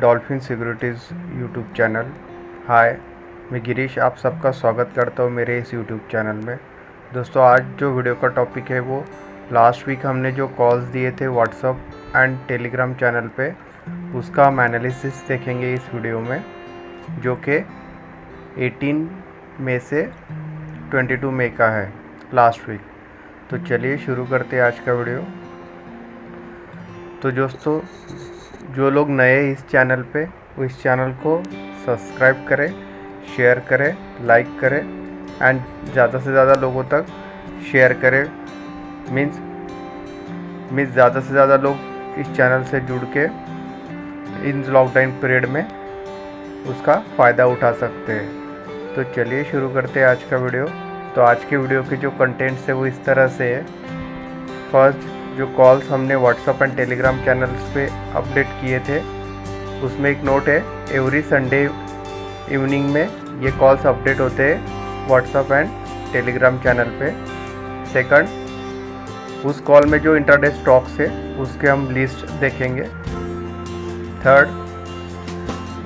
Dolphin Securities YouTube channel. Hi, मैं गिरीश आप सबका स्वागत करता हूँ मेरे इस यूट्यूब चैनल में। दोस्तों, आज जो वीडियो का टॉपिक है वो लास्ट वीक हमने जो कॉल्स दिए थे व्हाट्सअप एंड टेलीग्राम चैनल पे, उसका हम एनालिसिस देखेंगे इस वीडियो में, जो कि 18 मई से 22 मई का है, लास्ट वीक। तो चलिए शुरू करते हैं आज का वीडियो। तो दोस्तों, जो लोग नए हैं इस चैनल पे, वो इस चैनल को सब्सक्राइब करें, शेयर करें, लाइक करें एंड ज़्यादा से ज़्यादा लोगों तक शेयर करें। मीन्स ज़्यादा से ज़्यादा लोग इस चैनल से जुड़ के इन लॉकडाउन पीरियड में उसका फ़ायदा उठा सकते हैं। तो चलिए शुरू करते हैं आज का वीडियो। तो आज के वीडियो के जो कंटेंट्स है वो इस तरह से है। फर्स्ट, जो कॉल्स हमने व्हाट्सअप एंड टेलीग्राम चैनल्स पे अपडेट किए थे, उसमें एक नोट है, एवरी संडे इवनिंग में ये कॉल्स अपडेट होते हैं व्हाट्सअप एंड टेलीग्राम चैनल पे। सेकंड, उस कॉल में जो इंट्राडे स्टॉक्स है उसके हम लिस्ट देखेंगे। थर्ड,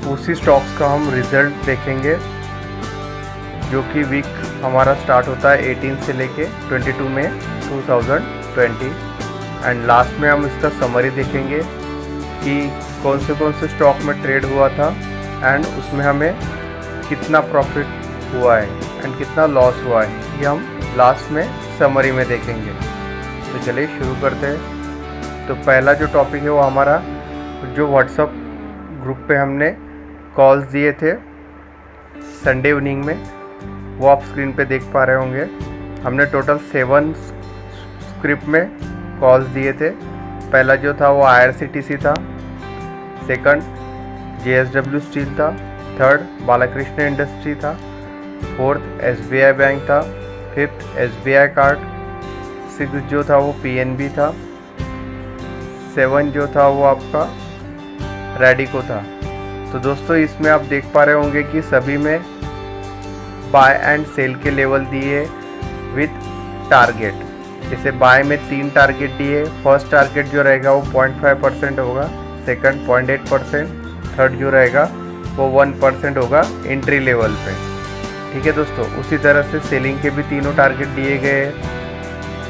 उसी स्टॉक्स का हम रिजल्ट देखेंगे, जो कि वीक हमारा स्टार्ट होता है 18 से लेके 22 मई 2020। एंड लास्ट में हम इसका समरी देखेंगे कि कौन से स्टॉक में ट्रेड हुआ था एंड उसमें हमें कितना प्रॉफिट हुआ है एंड कितना लॉस हुआ है, ये हम लास्ट में समरी में देखेंगे। तो चलिए शुरू करते हैं। तो पहला जो टॉपिक है वो हमारा जो व्हाट्सअप ग्रुप पे हमने कॉल्स दिए थे संडे इवनिंग में, वो आप स्क्रीन पे देख पा रहे होंगे। हमने टोटल 7 स्क्रिप्ट में कॉल्स दिए थे। पहला जो था वो IRCTC था, सेकंड JSW स्टील था, थर्ड बालाकृष्ण इंडस्ट्री था, फोर्थ SBI बैंक था, फिफ्थ SBI कार्ड, सिक्स जो था वो PNB था, 7 जो था वो आपका रेडिको था। तो दोस्तों, इसमें आप देख पा रहे होंगे कि सभी में बाय एंड सेल के लेवल दिए विथ टारगेट। जैसे बाय में 3 टारगेट दिए। फर्स्ट टारगेट जो रहेगा वो 0.5% होगा, सेकंड 0.8%, थर्ड जो रहेगा वो 1% होगा एंट्री लेवल पे। ठीक है दोस्तों, उसी तरह से सेलिंग के भी तीनों टारगेट दिए गए हैं।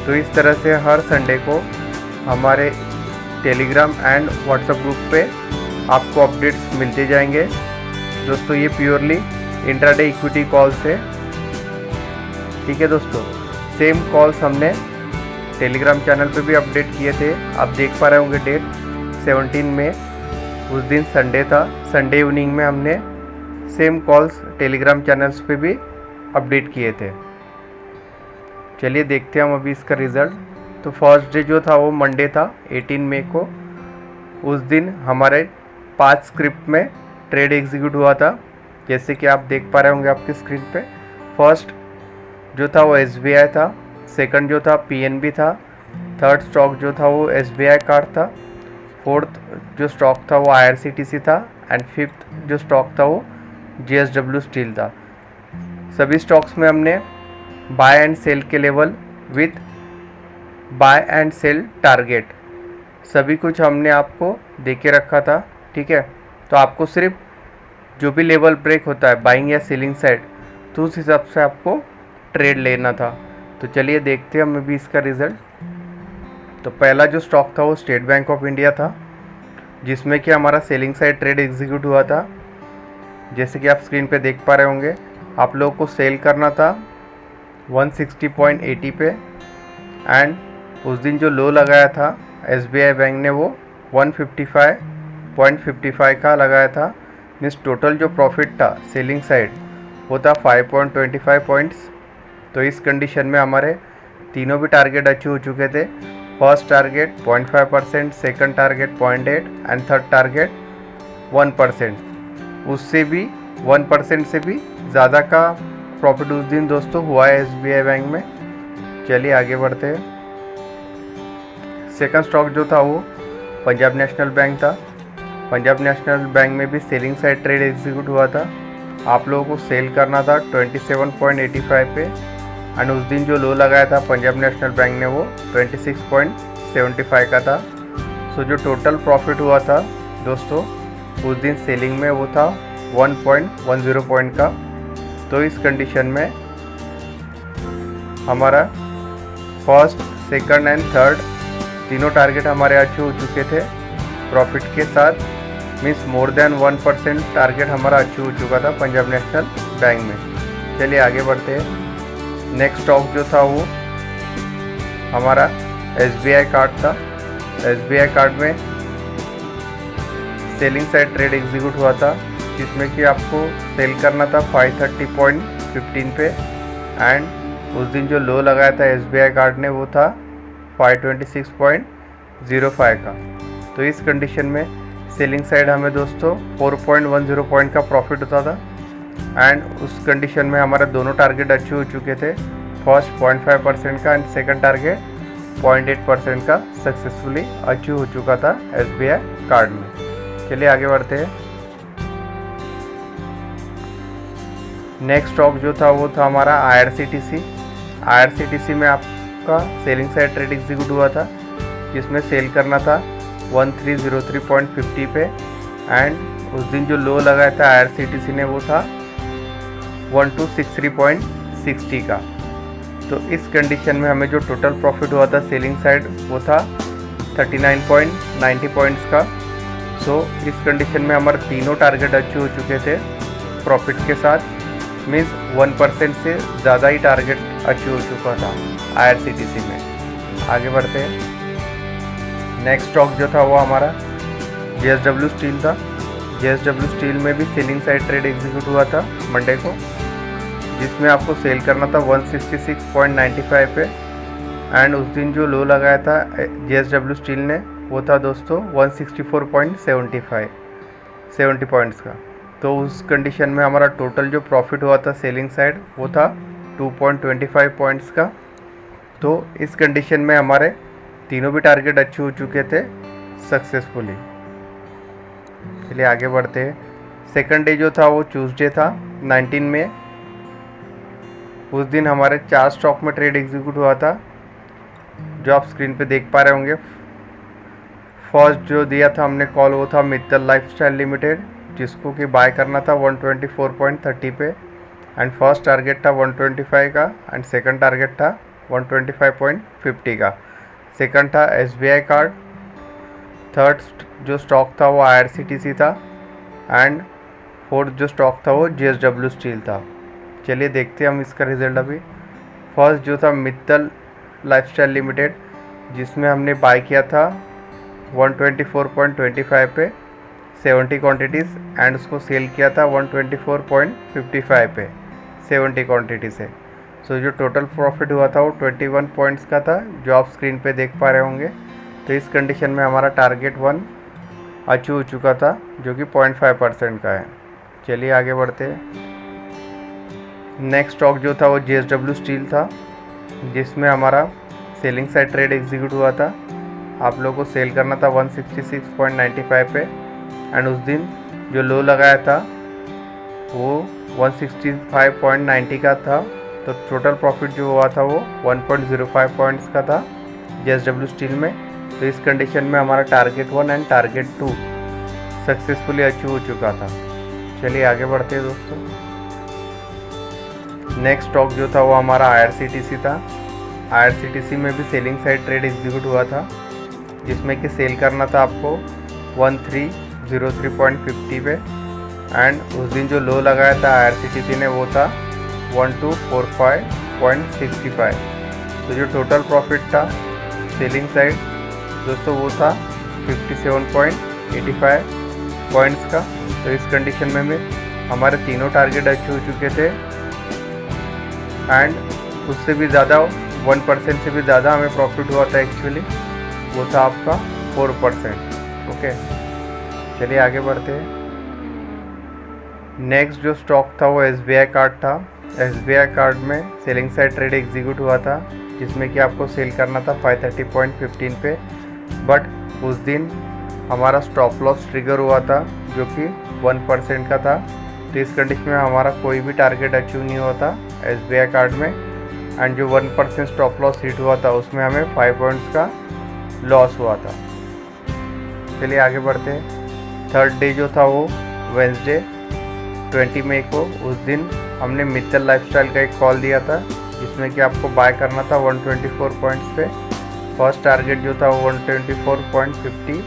तो इस तरह से हर संडे को हमारे टेलीग्राम एंड व्हाट्सएप ग्रुप पे आपको अपडेट्स मिलते जाएंगे। दोस्तों, ये प्योरली इंट्राडे इक्विटी कॉल्स है। ठीक है दोस्तों, सेम कॉल्स हमने टेलीग्राम चैनल पे भी अपडेट किए थे। आप देख पा रहे होंगे डेट 17 में, उस दिन संडे था। संडे इवनिंग में हमने सेम कॉल्स टेलीग्राम चैनल्स पे भी अपडेट किए थे। चलिए देखते हैं हम अभी इसका रिज़ल्ट। तो फर्स्ट डे जो था वो मंडे था 18 मई को। उस दिन हमारे 5 स्क्रिप्ट में ट्रेड एग्जीक्यूट हुआ था, जैसे कि आप देख पा रहे होंगे आपकी स्क्रीन पे। फर्स्ट जो था वो SBI था, सेकंड जो था PNB था, थर्ड स्टॉक जो था वो SBI कार्ड था, फोर्थ जो स्टॉक था वो IRCTC था एंड फिफ्थ जो स्टॉक था वो JSW स्टील था। सभी स्टॉक्स में हमने बाय एंड सेल के level with buy and sell target सभी कुछ हमने आपको दे के रखा था। ठीक है, तो आपको सिर्फ जो भी लेवल ब्रेक होता है बाइंग या सेलिंग साइड, तो उस हिसाब से आपको ट्रेड लेना था। तो चलिए देखते हैं हम अभी इसका रिज़ल्ट। तो पहला जो स्टॉक था वो स्टेट बैंक ऑफ इंडिया था, जिसमें कि हमारा सेलिंग साइड ट्रेड एग्जीक्यूट हुआ था। जैसे कि आप स्क्रीन पे देख पा रहे होंगे, आप लोगों को सेल करना था 160.80 पे एंड उस दिन जो लो लगाया था SBI बैंक ने वो 155.55 का लगाया था। मीन्स टोटल जो प्रॉफिट था सेलिंग साइड वो था 5.25 पॉइंट्स। तो इस कंडीशन में हमारे तीनों भी टारगेट अचीव हो चुके थे। First target 0.5%, second target 0.8 and third target 1%। उससे भी 1% से भी ज़्यादा का प्रॉफिट उस दिन दोस्तों हुआ है SBI बैंक में। चलिए आगे बढ़ते हैं। सेकंड स्टॉक जो था वो पंजाब नेशनल बैंक था। पंजाब नेशनल बैंक में भी सेलिंग साइड ट्रेड एग्जीक्यूट हुआ था। आप लोगों को सेल करना था 27.85 पे एंड उस दिन जो लो लगाया था पंजाब नेशनल बैंक ने वो 26.75 का था। सो जो टोटल प्रॉफिट हुआ था दोस्तों उस दिन सेलिंग में वो था 1.10 पॉइंट का। तो इस कंडीशन में हमारा फर्स्ट, सेकंड एंड थर्ड तीनों टारगेट हमारे अचीव हो चुके थे प्रॉफिट के साथ, मीन्स मोर देन 1% टारगेट हमारा अचीव हो चुका था पंजाब नेशनल बैंक में। चलिए आगे बढ़ते हैं। नेक्स्ट स्टॉक जो था वो हमारा SBI कार्ड था। SBI कार्ड में सेलिंग साइड ट्रेड एग्जीक्यूट हुआ था, जिसमें कि आपको सेल करना था 530.15 पे, एंड उस दिन जो लो लगाया था SBI कार्ड ने वो था 526.05 का। तो इस कंडीशन में सेलिंग साइड हमें दोस्तों 4.10 पॉइंट का प्रॉफिट होता था, एंड उस कंडीशन में हमारा दोनों टारगेट अचीव हो चुके थे, फर्स्ट 0.5% का एंड सेकंड टारगेट 0.8% का सक्सेसफुली अचीव हो चुका था SBI कार्ड में। चलिए आगे बढ़ते हैं। नेक्स्ट स्टॉक जो था वो था हमारा IRCTC। IRCTC में आपका सेलिंग साइड ट्रेड एग्जीक्यूट हुआ था, जिसमें सेल करना था 1303.50 पे, एंड उस दिन जो लो लगाया था IRCTC ने वो था 1263.60 का। तो इस कंडीशन में हमें जो टोटल प्रॉफिट हुआ था सेलिंग साइड वो था 39.90 पॉइंट्स का। सो इस कंडीशन में हमारे तीनों टारगेट अचीव हो चुके थे प्रॉफिट के साथ, मीन्स 1% से ज़्यादा ही टारगेट अचीव हो चुका था IRCTC में। आगे बढ़ते हैं। नेक्स्ट स्टॉक जो था वो हमारा JSW स्टील था। JSW स्टील में भी सेलिंग साइड ट्रेड एग्जीक्यूट हुआ था मंडे को, जिसमें आपको सेल करना था 166.95 पे, एंड उस दिन जो लो लगाया था JSW स्टील ने वो था दोस्तों 164.70 पॉइंट्स का। तो उस कंडीशन में हमारा टोटल जो प्रॉफिट हुआ था सेलिंग साइड वो था 2.25 पॉइंट्स का। तो इस कंडीशन में हमारे तीनों भी टारगेट अचीव हो चुके थे सक्सेसफुली। चलिए आगे बढ़ते हैं। सेकंड डे जो था वो ट्यूसडे था 19 में। उस दिन हमारे 4 स्टॉक में ट्रेड एग्जीक्यूट हुआ था, जो आप स्क्रीन पे देख पा रहे होंगे। फर्स्ट जो दिया था हमने कॉल वो था मित्तल लाइफस्टाइल लिमिटेड, जिसको कि बाय करना था 124.30 पे, एंड फर्स्ट टारगेट था 125 का एंड सेकंड टारगेट था 125.50 का। सेकंड था SBI कार्ड, थर्ड जो स्टॉक था वो IRCTC था, एंड फोर्थ जो स्टॉक था वो JSW स्टील था। चलिए देखते हैं हम इसका रिजल्ट अभी। फर्स्ट जो था मित्तल लाइफस्टाइल लिमिटेड, जिसमें हमने बाय किया था 124.25 पे 70 क्वांटिटीज़, एंड उसको सेल किया था 124.55 पे 70 क्वांटिटी से। सो जो टोटल प्रॉफिट हुआ था वो 21 पॉइंट्स का था, जो आप स्क्रीन पे देख पा रहे होंगे। तो इस कंडीशन में हमारा टारगेट 1 अचीव हो चुका था, जो कि 0.5% का है। चलिए आगे बढ़ते हैं। नेक्स्ट स्टॉक जो था वो JSW स्टील था, जिसमें हमारा सेलिंग साइड ट्रेड एग्जीक्यूट हुआ था। आप लोगों को सेल करना था 166.95 पे, एंड उस दिन जो लो लगाया था वो 165.90 का था। तो टोटल प्रॉफिट जो हुआ था वो 1.05 पॉइंट्स का था JSW स्टील में। तो इस कंडीशन में हमारा target 1 and target 2 successfully achieve हो चुका था। चलिए आगे बढ़ते हैं दोस्तों। नेक्स्ट स्टॉक जो था वो हमारा IRCTC था। IRCTC में भी सेलिंग साइड ट्रेड एग्जीक्यूट हुआ था, जिसमें कि सेल करना था आपको 1303.50 पे, एंड उस दिन जो लो लगाया था IRCTC ने वो था 1245.65। तो जो टोटल प्रॉफिट था सेलिंग साइड दोस्तों वो था 57.85 पॉइंट्स का। तो इस कंडीशन में हमारे तीनों टारगेट अचीव हो चुके थे, एंड उससे भी ज़्यादा 1% से भी ज़्यादा हमें प्रॉफिट हुआ था एक्चुअली, वो था आपका 4%। ओके, चलिए आगे बढ़ते हैं। नेक्स्ट जो स्टॉक था वो SBI कार्ड था। SBI कार्ड में सेलिंग साइड ट्रेड एग्जीक्यूट हुआ था, जिसमें कि आपको सेल करना था 530.15 पे, बट उस दिन हमारा स्टॉप लॉस ट्रिगर हुआ था, जो कि 1% का था। तो इस कंडीशन में हमारा कोई भी टारगेट अचीव नहीं हुआ था SBI कार्ड में, एंड जो 1% स्टॉप लॉस हिट हुआ था उसमें हमें 5 पॉइंट्स का लॉस हुआ था। चलिए आगे बढ़ते हैं। थर्ड डे जो था वो वेंसडे 20 मई को, उस दिन हमने मित्तल लाइफस्टाइल का एक कॉल दिया था जिसमें कि आपको बाय करना था 124 पॉइंट्स पे। फर्स्ट टारगेट जो था वो 124.50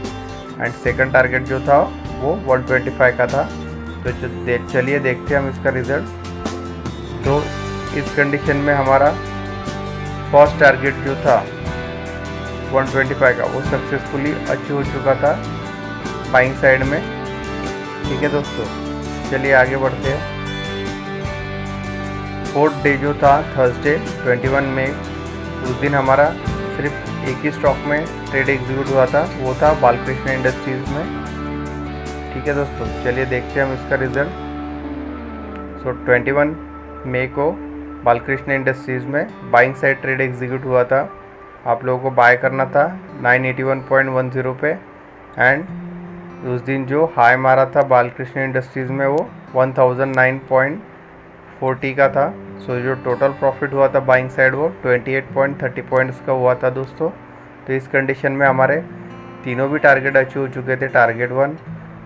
एंड सेकंड टारगेट जो था वो 125 का था। तो चलिए देखते हैं हम इसका रिज़ल्ट। तो इस कंडीशन में हमारा फर्स्ट टारगेट जो था 125 का वो सक्सेसफुली अचीव हो चुका था बाइंग साइड में। ठीक है दोस्तों, चलिए आगे बढ़ते हैं। फोर्थ डे जो था थर्सडे 21 मई, उस दिन हमारा सिर्फ एक ही स्टॉक में ट्रेड एग्जीक्यूट हुआ था, वो था बालकृष्ण इंडस्ट्रीज़ में। ठीक है दोस्तों, चलिए देखते हैं हम इसका रिज़ल्ट। सो 21 मई को बालकृष्ण इंडस्ट्रीज़ में बाइंग साइड ट्रेड एग्जीक्यूट हुआ था। आप लोगों को बाय करना था 981.10 पे एंड उस दिन जो हाई मारा था बालकृष्ण इंडस्ट्रीज़ में वो 1009.40 का था। सो जो टोटल प्रॉफिट हुआ था बाइंग साइड वो 28.30 पॉइंट्स का हुआ था दोस्तों। तो इस कंडीशन में हमारे तीनों भी टारगेट अचीव हो चुके थे, टारगेट 1,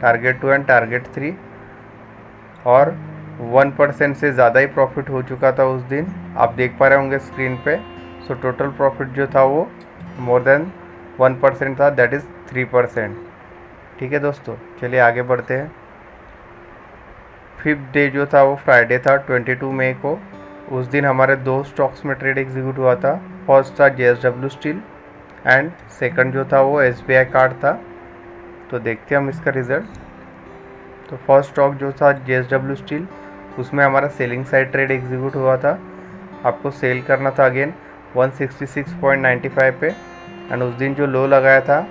टारगेट 2 एंड टारगेट 3, और 1% से ज़्यादा ही प्रॉफिट हो चुका था उस दिन, आप देख पा रहे होंगे स्क्रीन पे। सो टोटल प्रॉफिट जो था वो मोर देन 1% था, दैट इज़ 3%। ठीक है दोस्तों, चलिए आगे बढ़ते हैं। फिफ्थ डे जो था वो फ्राइडे था 22 मई को, उस दिन हमारे दो स्टॉक्स में ट्रेड एग्जीक्यूट हुआ था। फर्स्ट था JSW स्टील एंड सेकंड जो था वो SBI कार्ड था। तो देखते हैं हम इसका रिज़ल्ट। तो फर्स्ट स्टॉक जो था JSW स्टील, उसमें हमारा सेलिंग साइड ट्रेड एग्जीक्यूट हुआ था। आपको सेल करना था अगेन 166.95 पे एंड उस दिन जो लो लगाया था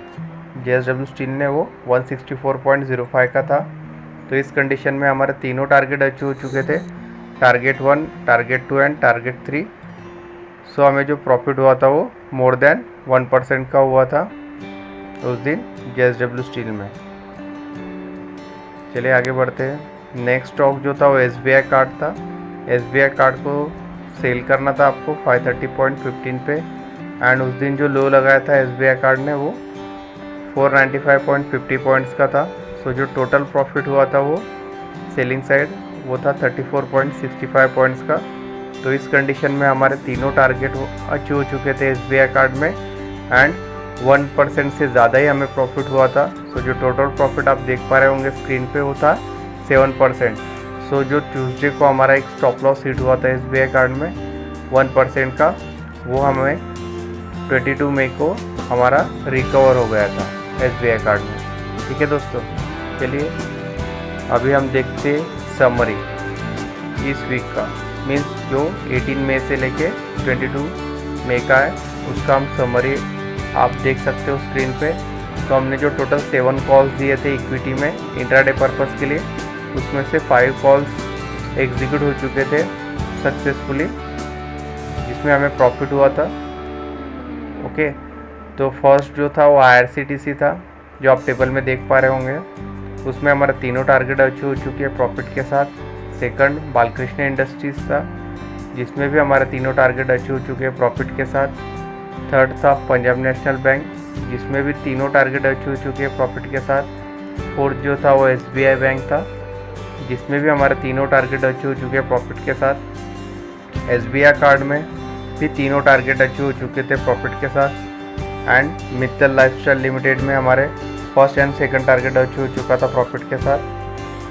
JSW स्टील ने वो 164.05 का था। तो इस कंडीशन में हमारे तीनों टारगेट अचीव हो चुके थे, टारगेट 1, टारगेट 2 एंड टारगेट 3। सो हमें जो प्रॉफिट हुआ था वो मोर देन 1% का हुआ था उस दिन JSW स्टील में। चलिए आगे बढ़ते हैं। नेक्स्ट स्टॉक जो था वो SBI कार्ड था। SBI कार्ड को सेल करना था आपको 530.15 पे एंड उस दिन जो लो लगाया था SBI कार्ड ने वो 495.50 पॉइंट्स का था। सो जो टोटल प्रॉफिट हुआ था वो सेलिंग साइड वो था 34.65 पॉइंट्स का। तो इस कंडीशन में हमारे तीनों टारगेट अचीव हो चुके थे SBI कार्ड में एंड 1% से ज़्यादा ही हमें प्रॉफिट हुआ था। सो जो टोटल प्रॉफिट आप देख पा रहे होंगे स्क्रीन पे वो था 7%। सो जो ट्यूसडे को हमारा एक स्टॉप लॉस हिट हुआ था SBI कार्ड में 1% का, वो हमें 22 मई को हमारा रिकवर हो गया था SBI कार्ड में। ठीक है दोस्तों, चलिए अभी हम देखते समरी इस वीक का, मीन्स जो 18 मई से लेके 22 मई का है उसका हम समरी आप देख सकते हो स्क्रीन पे। तो हमने जो टोटल 7 कॉल्स दिए थे इक्विटी में इंट्राडे पर्पस के लिए, उसमें से 5 कॉल्स एग्जीक्यूट हो चुके थे सक्सेसफुली, जिसमें हमें प्रॉफिट हुआ था। ओके, तो फर्स्ट जो था वो IRCTC था, जो आप टेबल में देख पा रहे होंगे। उसमें हमारा तीनों टारगेट अचीव हो चुके हैं प्रॉफिट के साथ। सेकंड बालकृष्ण इंडस्ट्रीज़ था, जिसमें भी हमारे तीनों टारगेट अचीव हो चुके हैं प्रॉफिट के साथ। थर्ड था पंजाब नेशनल बैंक, जिसमें भी तीनों टारगेट अचीव हो चुके हैं प्रॉफिट के साथ। फोर्थ जो था वो SBI बैंक था, जिसमें भी हमारे तीनों टारगेट अचीव हो चुके हैं प्रॉफिट के साथ। SBI कार्ड में भी तीनों टारगेट अचीव हो चुके थे प्रॉफिट के साथ एंड मित्तल लाइफस्टाइल लिमिटेड में हमारे first and second target achieve हो चुका था प्रॉफिट के साथ।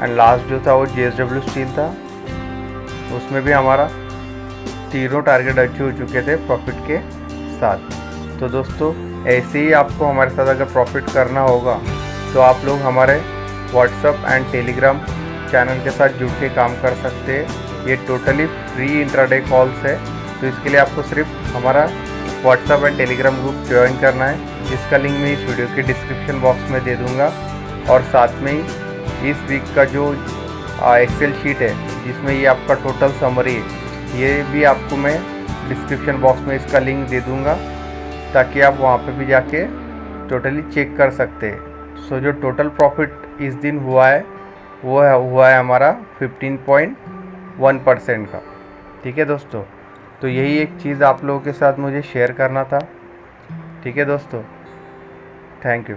एंड लास्ट जो था वो JSW स्टील था, उसमें भी हमारा तीनों टारगेट अचीव हो चुके थे प्रॉफिट के साथ। तो दोस्तों ऐसे ही आपको हमारे साथ अगर प्रॉफिट करना होगा तो आप लोग हमारे व्हाट्सअप एंड टेलीग्राम चैनल के साथ जुड़ के काम कर सकते हैं। ये टोटली फ्री इंट्राडे कॉल्स है, तो इसके लिए आपको सिर्फ हमारा WhatsApp and Telegram group join करना है, जिसका लिंक मैं इस वीडियो के डिस्क्रिप्शन बॉक्स में दे दूँगा। और साथ में ही इस वीक का जो एक्सेल शीट है जिसमें ये आपका टोटल समरी है, ये भी आपको मैं डिस्क्रिप्शन बॉक्स में इसका लिंक दे दूँगा, ताकि आप वहाँ पे भी जाके टोटली चेक कर सकते हैं। सो जो टोटल प्रॉफिट इस दिन हुआ है वो हुआ है हमारा 15.1% का। ठीक है दोस्तों, तो यही एक चीज़ आप लोगों के साथ मुझे शेयर करना था। ठीक है दोस्तों, थैंक यू।